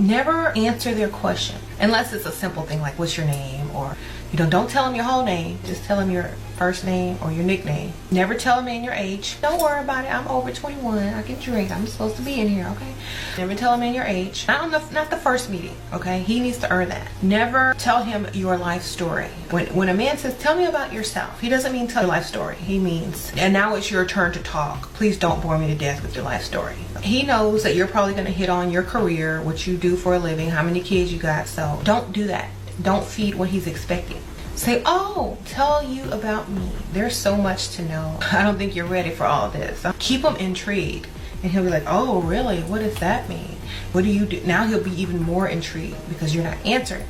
Never answer their question unless it's a simple thing like what's your name, or don't tell them your whole name, just tell them your first name or your nickname. Never tell them in your age. Don't worry about it, I'm over 21, I can drink, I'm supposed to be in here, okay? Never tell him in your age. Not the first meeting, okay? He needs to earn that. Never tell him your life story. When a man says tell me about yourself, he doesn't mean tell your life story. He means, and now it's your turn to talk, please don't bore me to death with your life story. He knows that you're probably going to hit on your career, what you do for a living, how many kids you got, so don't do that. Don't feed what he's expecting. Say, oh, tell you about me. There's so much to know. I don't think you're ready for all this. Keep him intrigued. And he'll be like, oh, really? What does that mean? What do you do? Now he'll be even more intrigued because you're not answering.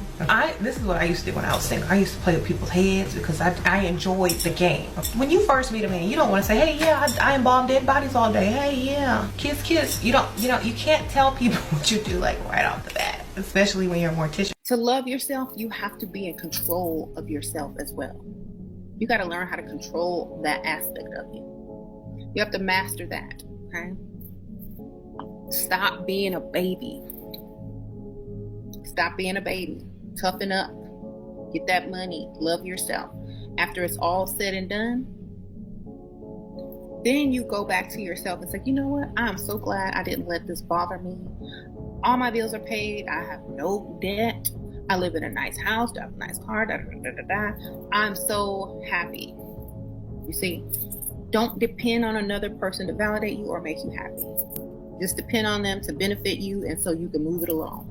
This is what I used to do when I was single. I used to play with people's heads because I enjoyed the game. When you first meet a man, you don't want to say, hey, yeah, I embalm dead bodies all day. Hey, yeah, kiss. You can't tell people what you do like right off the bat, especially when you're a mortician. To love yourself, you have to be in control of yourself as well. You got to learn how to control that aspect of you. You have to master that, okay? Stop being a baby. Stop being a baby. Toughen up. Get that money. Love yourself. After it's all said and done, then you go back to yourself and say, you know what? I'm so glad I didn't let this bother me. All my bills are paid. I have no debt. I live in a nice house. I have a nice car. I'm so happy. You see, don't depend on another person to validate you or make you happy. Just depend on them to benefit you and so you can move it along.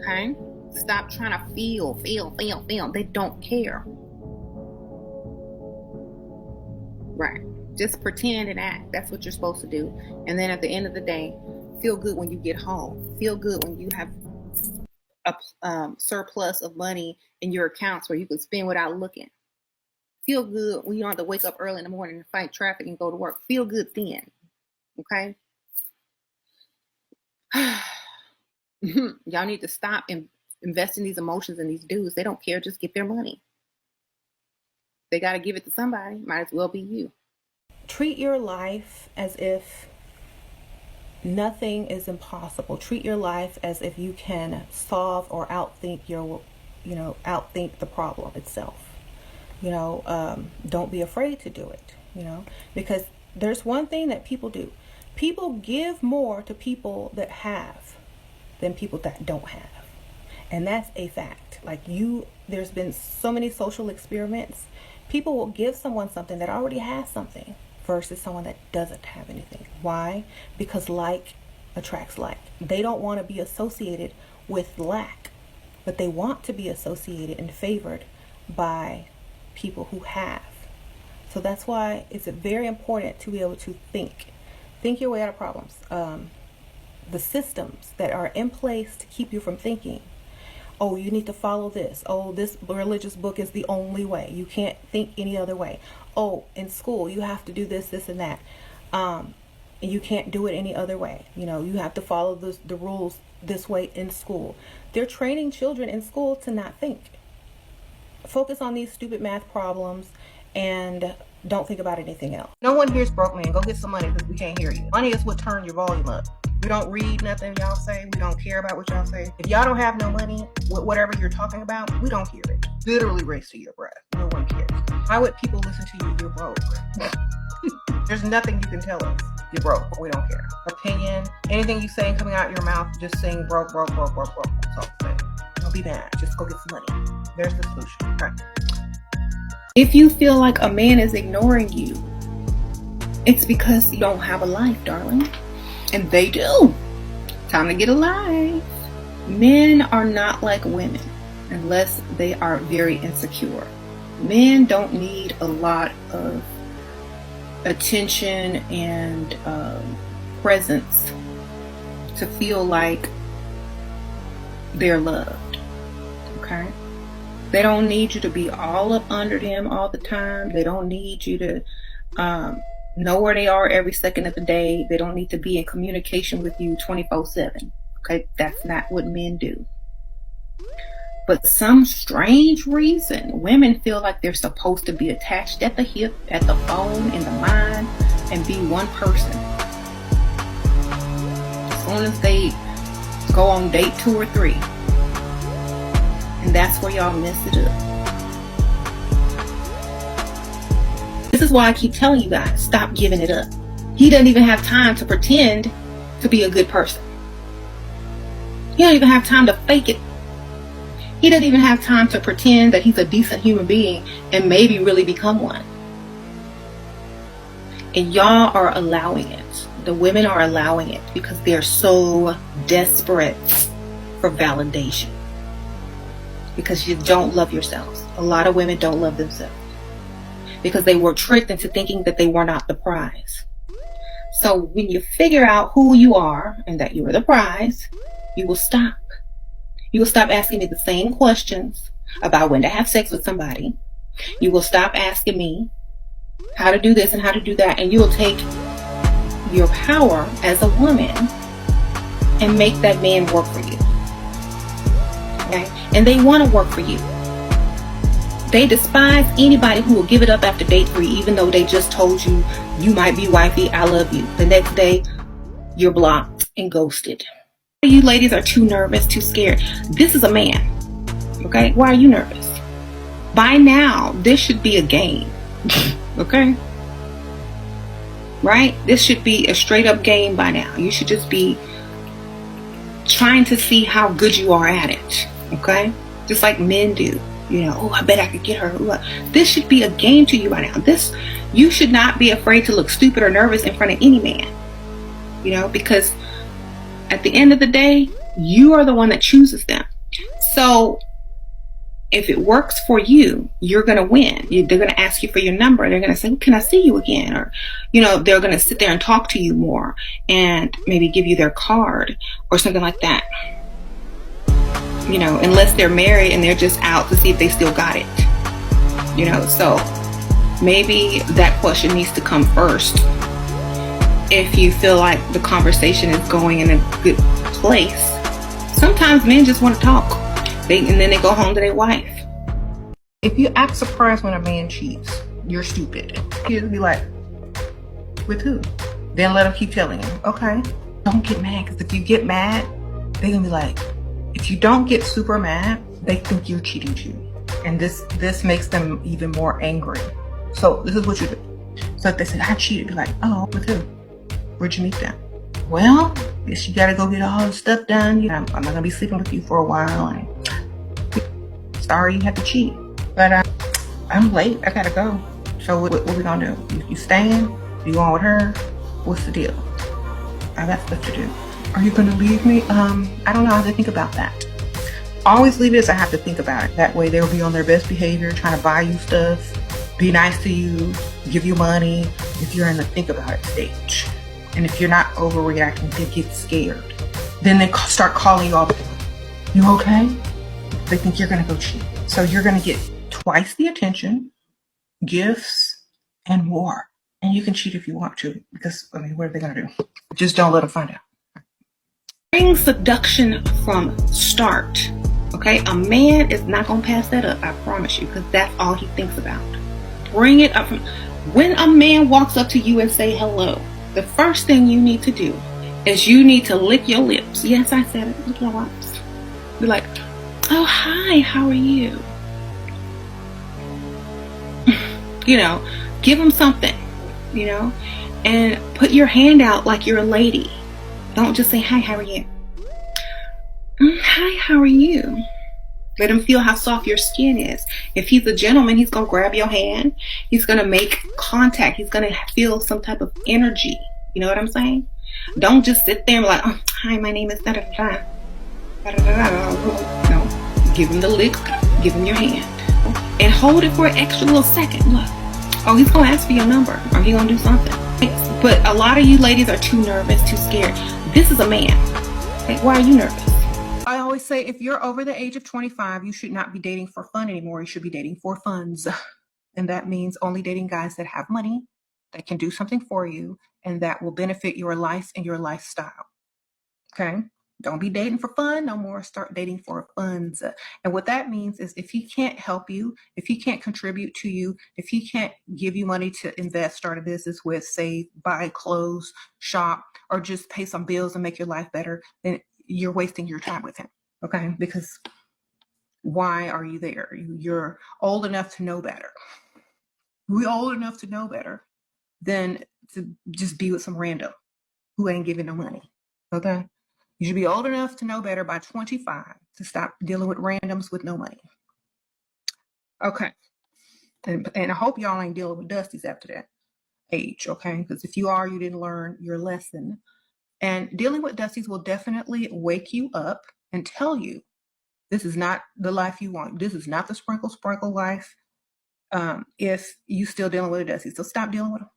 Okay? Stop trying to feel. They don't care. Right. Just pretend and act. That's what you're supposed to do. And then at the end of the day, feel good when you get home. Feel good when you have a surplus of money in your accounts where you can spend without looking. Feel good when you don't have to wake up early in the morning and fight traffic and go to work. Feel good then. Okay? Y'all need to stop investing these emotions in these dudes. They don't care. Just get their money. They got to give it to somebody. Might as well be you. Treat your life as if nothing is impossible. Treat your life as if you can solve or outthink the problem itself. Don't be afraid to do it, because there's one thing that people do. People give more to people that have than people that don't have. And that's a fact. There's been so many social experiments. People will give someone something that already has something versus someone that doesn't have anything. Why? Because like attracts like. They don't want to be associated with lack, but they want to be associated and favored by people who have. So that's why it's very important to be able to think your way out of problems. The systems that are in place to keep you from thinking, oh, you need to follow this. Oh, this religious book is the only way. You can't think any other way. Oh, in school, you have to do this, and that. And you can't do it any other way. You have to follow the rules this way in school. They're training children in school to not think. Focus on these stupid math problems and don't think about anything else. No one here's broke, man. Go get some money because we can't hear you. Money is what turns your volume up. We don't read nothing y'all say. We don't care about what y'all say. If y'all don't have no money, whatever you're talking about, we don't hear it. Literally race to your breath. No one cares. Why would people listen to you? You're broke. There's nothing you can tell us. You're broke. We don't care. Opinion, anything you say coming out your mouth, just saying broke. That's all I'm saying. Don't be mad. Just go get some money. There's the solution. Right. If you feel like a man is ignoring you, it's because you don't have a life, darling. And they do. Time to get alive. Men are not like women unless they are very insecure. Men don't need a lot of attention and presence to feel like they're loved. Okay? They don't need you to be all up under them all the time. They don't need you to know where they are every second of the day. They don't need to be in communication with you 24/7. Okay, that's not what men do. But some strange reason, women feel like they're supposed to be attached at the hip, at the phone, in the mind, and be one person. As soon as they go on date 2 or 3. And that's where y'all mess it up. This is why I keep telling you guys, stop giving it up. He doesn't even have time to pretend to be a good person. He don't even have time to fake it. He doesn't even have time to pretend that he's a decent human being and maybe really become one. And y'all are allowing it. The women are allowing it because they're so desperate for validation. Because you don't love yourselves. A lot of women don't love themselves. Because they were tricked into thinking that they were not the prize. So when you figure out who you are and that you are the prize, you will stop. You will stop asking me the same questions about when to have sex with somebody. You will stop asking me how to do this and how to do that. And you will take your power as a woman and make that man work for you. Okay? And they want to work for you. They despise anybody who will give it up after date 3, even though they just told you, you might be wifey, I love you. The next day, you're blocked and ghosted. You ladies are too nervous, too scared. This is a man. Okay? Why are you nervous? By now, this should be a game. Okay? Right? This should be a straight up game by now. You should just be trying to see how good you are at it. Okay? Just like men do. You know, oh, I bet I could get her. Ooh, this should be a game to you by now. You should not be afraid to look stupid or nervous in front of any man. You know, because at the end of the day, you are the one that chooses them. So if it works for you, you're going to win. They're going to ask you for your number. They're going to say, can I see you again? Or, you know, they're going to sit there and talk to you more and maybe give you their card or something like that. You know, unless they're married and they're just out to see if they still got it. You know, so maybe that question needs to come first. If you feel like the conversation is going in a good place. Sometimes men just want to talk. And then they go home to their wife. If you act surprised when a man cheats, you're stupid. He'll be like, with who? Then let him keep telling you. Okay. Don't get mad, because if you get mad, they're going to be like, if you don't get super mad, they think you're cheating too. And this makes them even more angry. So this is what you do. So if they say, I cheated, be like, oh, with who? Where'd you meet them? Well, guess you gotta go get all the stuff done. I'm not gonna be sleeping with you for a while. And sorry you had to cheat. But I'm late. I gotta go. So what we gonna do? You staying? You going with her? What's the deal? I got stuff to do. Are you gonna leave me? I don't know. I have to think about that. Always leave it as I have to think about it. That way they'll be on their best behavior, trying to buy you stuff, be nice to you, give you money if you're in the think about it stage. And if you're not overreacting, they get scared. Then they start calling you all the time. You okay? They think you're gonna go cheat. So you're gonna get twice the attention, gifts, and more. And you can cheat if you want to, because, I mean, what are they gonna do? Just don't let them find out. Bring seduction from start. Okay? A man is not gonna pass that up, I promise you, because that's all he thinks about. Bring it up from, when a man walks up to you and say hello, the first thing you need to do is you need to lick your lips. Yes, I said it. Lick your lips. Be like, oh, hi, how are you? You know, give them something, you know, and put your hand out like you're a lady. Don't just say, hi, how are you? Hi, how are you? Let him feel how soft your skin is. If he's a gentleman, he's going to grab your hand. He's going to make contact. He's going to feel some type of energy. You know what I'm saying? Don't just sit there and be like, oh, hi, my name is da-da-da-da. No. Give him the lick. Give him your hand. And hold it for an extra little second. Look. Oh, he's going to ask for your number. Or he's going to do something. But a lot of you ladies are too nervous, too scared. This is a man. Okay? Why are you nervous? I always say, if you're over the age of 25, you should not be dating for fun anymore. You should be dating for funds. And that means only dating guys that have money, that can do something for you, and that will benefit your life and your lifestyle. Okay? Don't be dating for fun no more. Start dating for funds. And what that means is, if he can't help you, if he can't contribute to you, if he can't give you money to invest, start a business with, save, buy clothes, shop, or just pay some bills and make your life better, then you're wasting your time with him. Okay? Because why are you there? You're old enough to know better. We're old enough to know better than to just be with some random who ain't giving no money. Okay? You should be old enough to know better by 25 to stop dealing with randoms with no money. Okay. And I hope y'all ain't dealing with dusties after that age, okay? Because if you are, you didn't learn your lesson. And dealing with dusties will definitely wake you up and tell you this is not the life you want. This is not the sprinkle life. If you still dealing with a dusty, so stop dealing with them.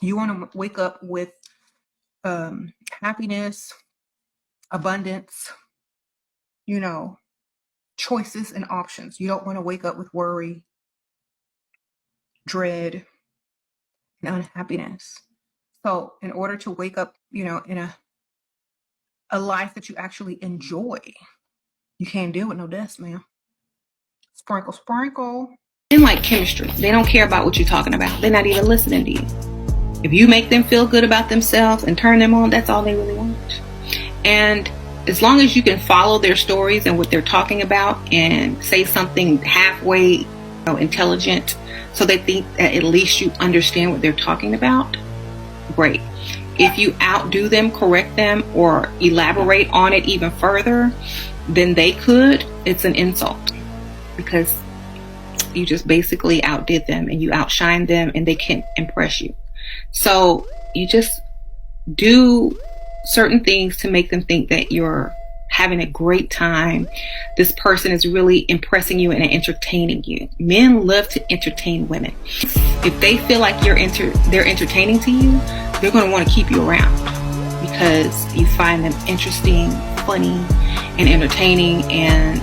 You want to wake up with happiness, abundance, choices and options. You don't want to wake up with worry, dread, and unhappiness. So in order to wake up, in a life that you actually enjoy, you can't deal with no dust, man. Sprinkle. In like chemistry, they don't care about what you're talking about. They're not even listening to you. If you make them feel good about themselves and turn them on, that's all they really want. And as long as you can follow their stories and what they're talking about and say something halfway intelligent so they think that at least you understand what they're talking about, great. If you outdo them, correct them, or elaborate on it even further than they could, it's an insult because you just basically outdid them and you outshined them and they can't impress you. So you just do certain things to make them think that you're having a great time. This person is really impressing you and entertaining you. Men love to entertain women. If they feel like they're entertaining to you, they're going to want to keep you around because you find them interesting, funny, and entertaining, and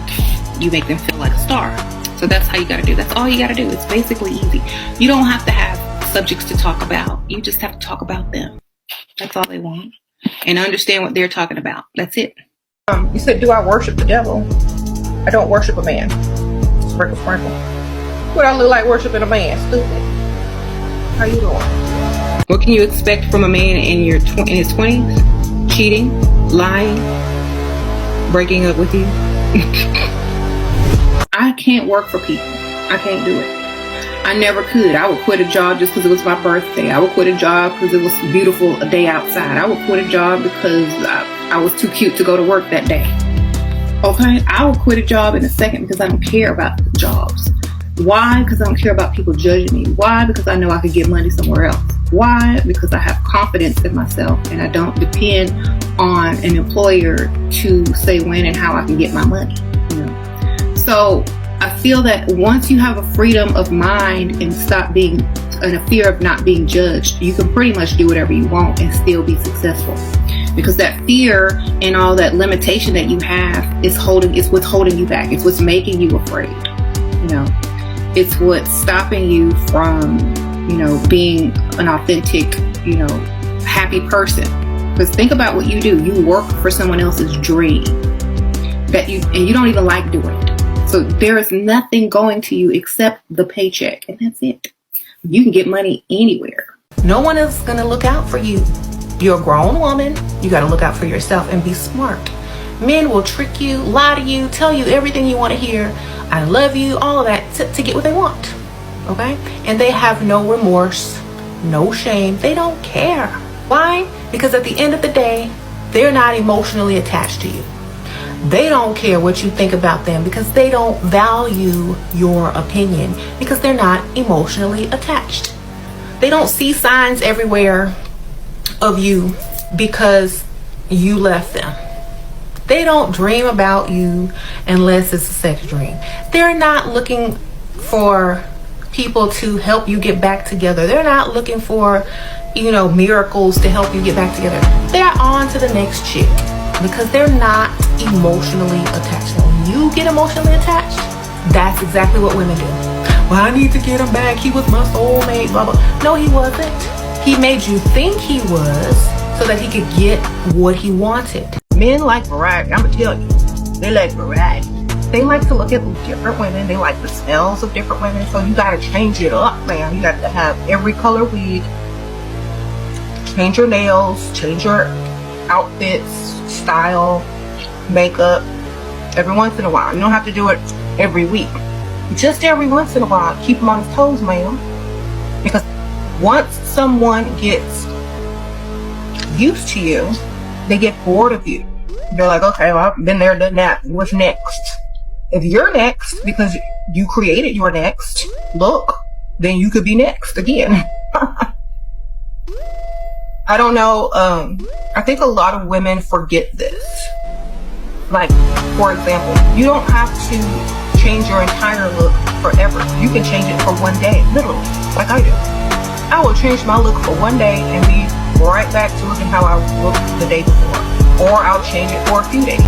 you make them feel like a star. So that's how you got to do. That's all you got to do. It's basically easy. You don't have to have subjects to talk about. You just have to talk about them. That's all they want. And understand what they're talking about. That's it. You said, do I worship the devil? I don't worship a man. Sprinkle. What I look like worshiping a man? Stupid. How you doing? What can you expect from a man in his 20s? Cheating, lying, breaking up with you. I can't work for people. I can't do it. I never could. I would quit a job just because it was my birthday. I would quit a job because it was beautiful a day outside. I would quit a job because I was too cute to go to work that day. Okay? I would quit a job in a second because I don't care about jobs. Why? Because I don't care about people judging me. Why? Because I know I could get money somewhere else. Why? Because I have confidence in myself and I don't depend on an employer to say when and how I can get my money. So I feel that once you have a freedom of mind and stop being in a fear of not being judged, you can pretty much do whatever you want and still be successful. Because that fear and all that limitation that you have is what's holding you back. It's what's making you afraid. It's what's stopping you from, being an authentic, happy person. Because think about what you do. You work for someone else's dream and you don't even like doing it. So there is nothing going to you except the paycheck, and that's it. You can get money anywhere. No one is going to look out for you. You're a grown woman. You got to look out for yourself and be smart. Men will trick you, lie to you, tell you everything you want to hear. I love you, all of that to get what they want. Okay? And they have no remorse, no shame. They don't care. Why? Because at the end of the day, they're not emotionally attached to you. They don't care what you think about them because they don't value your opinion because they're not emotionally attached. They don't see signs everywhere of you because you left them. They don't dream about you unless it's a sex dream. They're not looking for people to help you get back together. They're not looking for, miracles to help you get back together. They're on to the next chick. Because they're not emotionally attached. When you get emotionally attached, that's exactly what women do. Well, I need to get him back. He was my soulmate, blah, blah. No, he wasn't. He made you think he was so that he could get what he wanted. Men like variety. I'm going to tell you. They like variety. They like to look at different women. They like the smells of different women. So you got to change it up, man. You got to have every color wig. Change your nails. Change your outfits, style, makeup, every once in a while. You don't have to do it every week. Just every once in a while, keep them on his toes, ma'am. Because once someone gets used to you, they get bored of you. They're like, okay, well, I've been there, done that. What's next? If you're next because you created your next look, then you could be next again. I don't know. I think a lot of women forget this. Like, for example, you don't have to change your entire look forever. You can change it for one day, literally, like I do. I will change my look for one day and be right back to looking how I looked the day before. Or I'll change it for a few days.